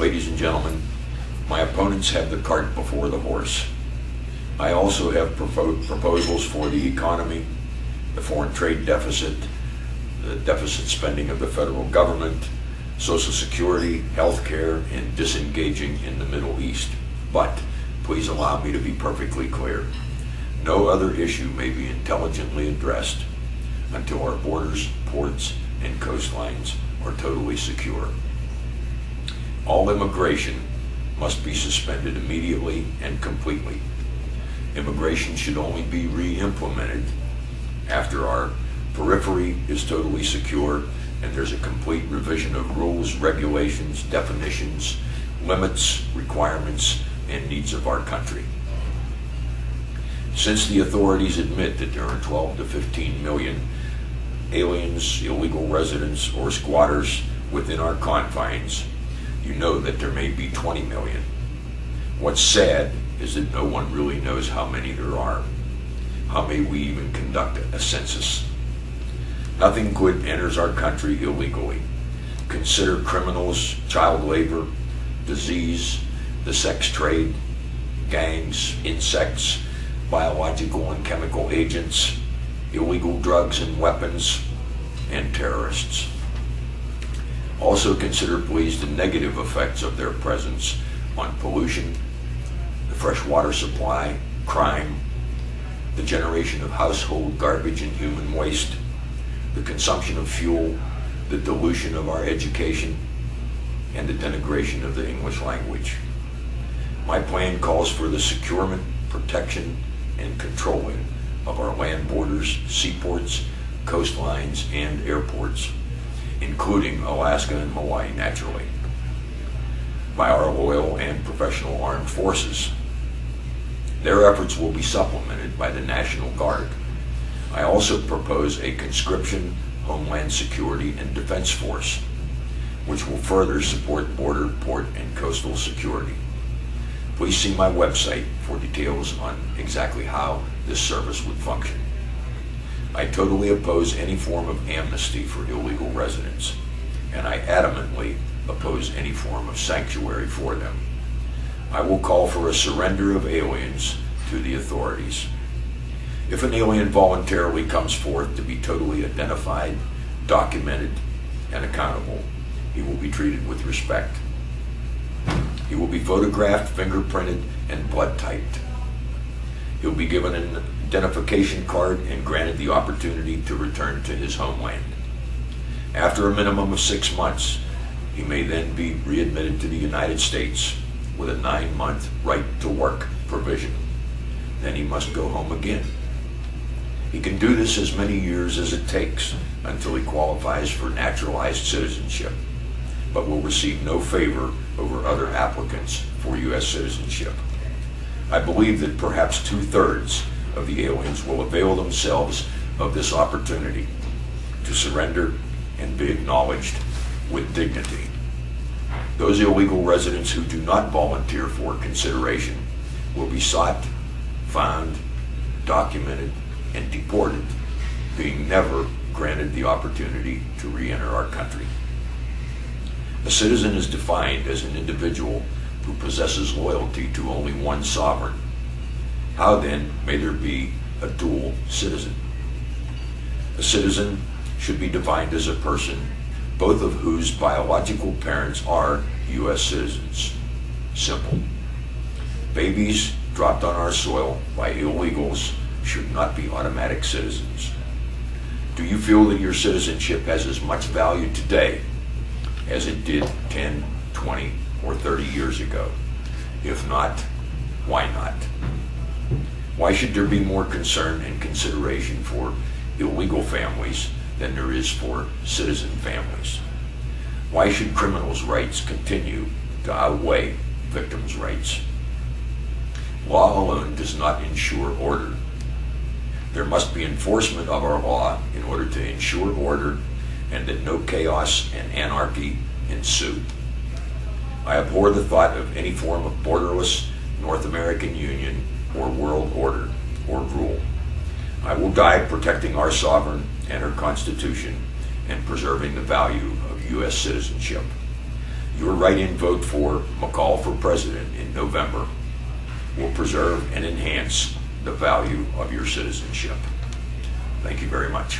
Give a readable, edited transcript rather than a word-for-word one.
Ladies and gentlemen, my opponents have the cart before the horse. I also have proposals for the economy, the foreign trade deficit, the deficit spending of the federal government, Social Security, health care, and disengaging in the Middle East. But please allow me to be perfectly clear. No other issue may be intelligently addressed until our borders, ports, and coastlines are totally secure. All immigration must be suspended immediately and completely. Immigration should only be re-implemented after our periphery is totally secure and there's a complete revision of rules, regulations, definitions, limits, requirements, and needs of our country. Since the authorities admit that there are 12 to 15 million aliens, illegal residents, or squatters within our confines, you know that there may be 20 million. What's sad is that no one really knows how many there are. How may we even conduct a census? Nothing good enters our country illegally. Consider criminals, child labor, disease, the sex trade, gangs, insects, biological and chemical agents, illegal drugs and weapons, and terrorists. Also consider, please, the negative effects of their presence on pollution, the fresh water supply, crime, the generation of household garbage and human waste, the consumption of fuel, the dilution of our education, and the denigration of the English language. My plan calls for the securement, protection, and controlling of our land borders, seaports, coastlines, and airports, including Alaska and Hawaii naturally, by our loyal and professional armed forces. Their efforts will be supplemented by the National Guard. I also propose a conscription, Homeland Security, and Defense Force, which will further support border, port, and coastal security. Please see my website for details on exactly how this service would function. I totally oppose any form of amnesty for illegal residents, and I adamantly oppose any form of sanctuary for them. I will call for a surrender of aliens to the authorities. If an alien voluntarily comes forth to be totally identified, documented, and accountable, he will be treated with respect. He will be photographed, fingerprinted, and blood typed. He'll be given an identification card and granted the opportunity to return to his homeland. After a minimum of 6 months, he may then be readmitted to the United States with a 9-month right to work provision. Then he must go home again. He can do this as many years as it takes until he qualifies for naturalized citizenship, but will receive no favor over other applicants for U.S. citizenship. I believe that perhaps 2/3 of the aliens will avail themselves of this opportunity to surrender and be acknowledged with dignity. Those illegal residents who do not volunteer for consideration will be sought, found, documented, and deported, being never granted the opportunity to re-enter our country. A citizen is defined as an individual who possesses loyalty to only one sovereign. How then may there be a dual citizen? A citizen should be defined as a person, both of whose biological parents are U.S. citizens. Simple. Babies dropped on our soil by illegals should not be automatic citizens. Do you feel that your citizenship has as much value today as it did 10, 20, or 30 years ago? If not, why not? Why should there be more concern and consideration for illegal families than there is for citizen families? Why should criminals' rights continue to outweigh victims' rights? Law alone does not ensure order. There must be enforcement of our law in order to ensure order and that no chaos and anarchy ensue. I abhor the thought of any form of borderless North American Union or world order or rule. I will die protecting our sovereign and our Constitution and preserving the value of U.S. citizenship. Your write-in vote for McCall for president in November will preserve and enhance the value of your citizenship. Thank you very much.